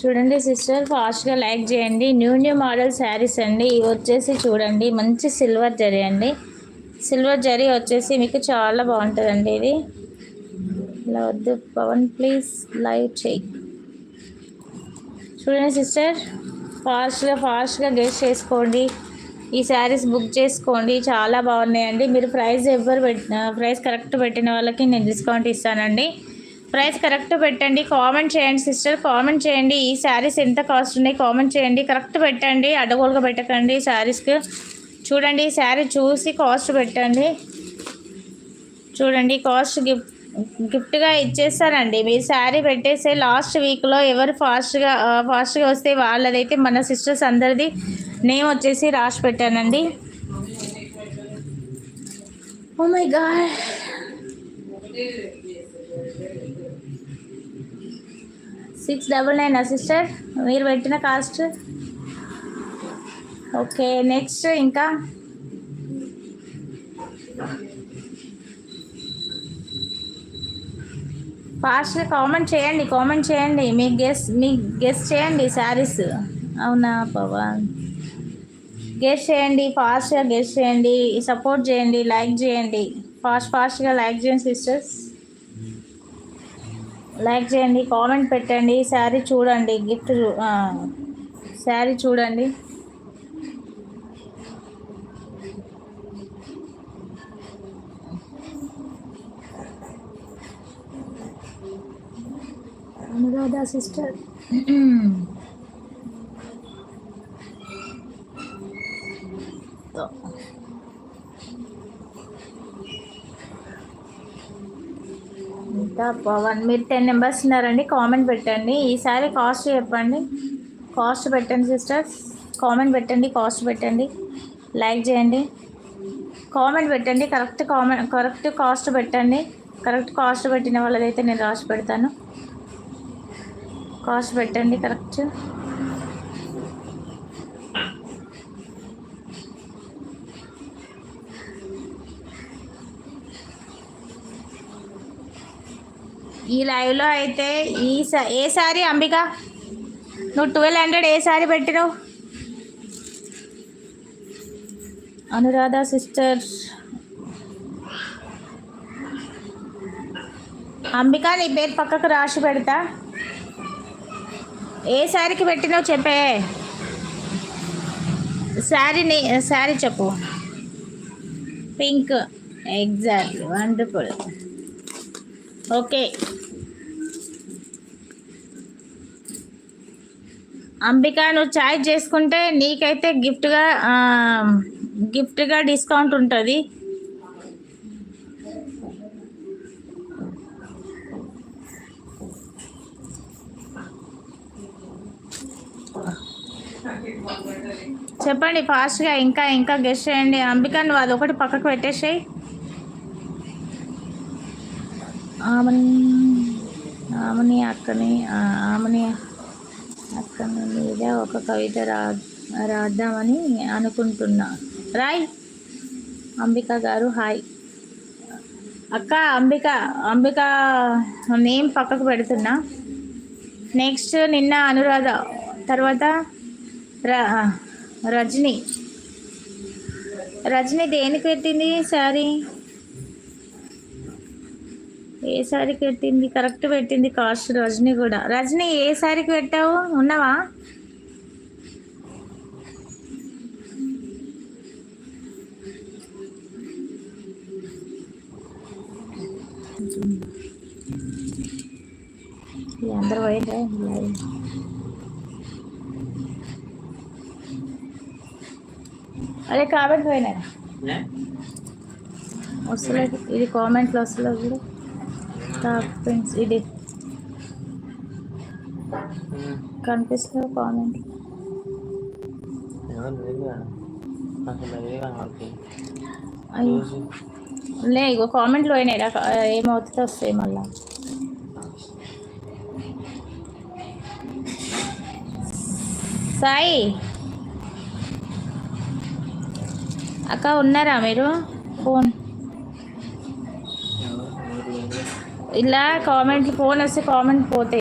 చూడండి సిస్టర్, ఫాస్ట్గా లైక్ చేయండి. న్యూ మోడల్ శారీస్ అండి. ఇవి వచ్చేసి చూడండి మంచి సిల్వర్ జరీ అండి. సిల్వర్ జరీ వచ్చేసి మీకు చాలా బాగుంటుందండి. ఇది ఇలా వద్దు పవన్, ప్లీజ్ లైవ్ చేయి. చూడండి సిస్టర్, ఫాస్ట్గా గెస్ట్ చేసుకోండి. ఈ శారీస్ బుక్ చేసుకోండి, చాలా బాగున్నాయండి. మీరు ప్రైస్ కరెక్ట్ పెట్టిన వాళ్ళకి నేను డిస్కౌంట్ ఇస్తానండి. ప్రైస్ కరెక్ట్ పెట్టండి. కామెంట్ చేయండి సిస్టర్, కామెంట్ చేయండి. ఈ శారీస్ ఎంత కాస్ట్ ఉన్నాయి కామెంట్ చేయండి. కరెక్ట్ పెట్టండి, అడ్డగోలుగా పెట్టకండి శారీస్కి. చూడండి ఈ శారీ చూసి కాస్ట్ పెట్టండి. చూడండి కాస్ట్ గిఫ్ట్గా ఇచ్చేస్తానండి. మీరు శారీ పెట్టేస్తే లాస్ట్ వీక్లో ఎవరు ఫాస్ట్గా వస్తే వాళ్ళదైతే మన సిస్టర్స్ అందరిది నేమ్ వచ్చేసి రాసి పెట్టానండి. ఓ మై గాడ్, 699 సిస్టర్ మీరు పెట్టిన కాస్ట్. ఓకే, నెక్స్ట్ ఇంకా ఫాస్ట్గా కామెంట్ చేయండి. మీ గెస్ చేయండి శారీస్. అవునా పవన్, గెస్ చేయండి, ఫాస్ట్గా గెస్ చేయండి, సపోర్ట్ చేయండి, లైక్ చేయండి. ఫాస్ట్గా లైక్ చేయండి సిస్టర్స్, లైక్ చేయండి, కామెంట్ పెట్టండి. శారీ చూడండి, శారీ చూడండి. అనురాధ సిస్టర్, పవన్ మీరు 10 మెంబర్స్ ఉన్నారండి. కామెంట్ పెట్టండి. ఈసారి కాస్ట్ చెప్పండి, కాస్ట్ పెట్టండి సిస్టర్స్. కామెంట్ పెట్టండి, కాస్ట్ పెట్టండి, లైక్ చేయండి, కామెంట్ పెట్టండి. కరెక్ట్ కాస్ట్ పెట్టండి. కరెక్ట్ కాస్ట్ పెట్టిన వాళ్ళదైతే నేను రాసి పెడతాను. కాస్ట్ పెట్టండి కరెక్ట్. ఈ లైవ్లో అయితే ఏ సారీ అంబిక నువ్వు 1200 ఏ సారీ పెట్టినావు? అనురాధ సిస్టర్, అంబిక నీ పేరు పక్కకు రాసి పెడతా. ఏ శారీకి పెట్టినావు చెప్పే. శారీ చెప్పు. Pink, exactly, wonderful. Okay Ambika, నువ్వు చాయిస్ చేసుకుంటే నీకైతే గిఫ్ట్గా డిస్కౌంట్ ఉంటుంది. చెప్పండి ఫాస్ట్గా, ఇంకా గెస్ట్ చేయండి. అంబిక నువ్వు అదొకటి పక్కకు పెట్టేసాయి. ఆమెని అక్కని మీద ఒక కవిత రాద్దామని అనుకుంటున్నా. రాయ్ అంబిక గారు. హాయ్ అక్క. అంబిక నేమ్ పక్కకు పెడుతున్నా. నెక్స్ట్ నిన్న అనురాధ, తర్వాత రజని దేనికి పెట్టింది శారీ? ఏ శారీకి పెట్టింది? కరెక్ట్ పెట్టింది కాస్ట్. రజని కూడా. రజని ఏ శారీకి పెట్టావు? ఉన్నావా? అందరు పోయిందా? అదే కామెంట్ పోయినా వస్తలేదు. ఇది కామెంట్లో వస్తలేదు కూడా. ఫ్రెండ్స్ ఇది కనిపిస్తుంది కామెంట్. లే ఇగో కామెంట్లో అయినాయి. ఏమవుతుందో వస్తాయి మళ్ళా. సాయి అక్క ఉన్నారా మీరు? ఫోన్ ఇలా కామెంట్లు, ఫోన్ వస్తే కామెంట్ పోతాయి.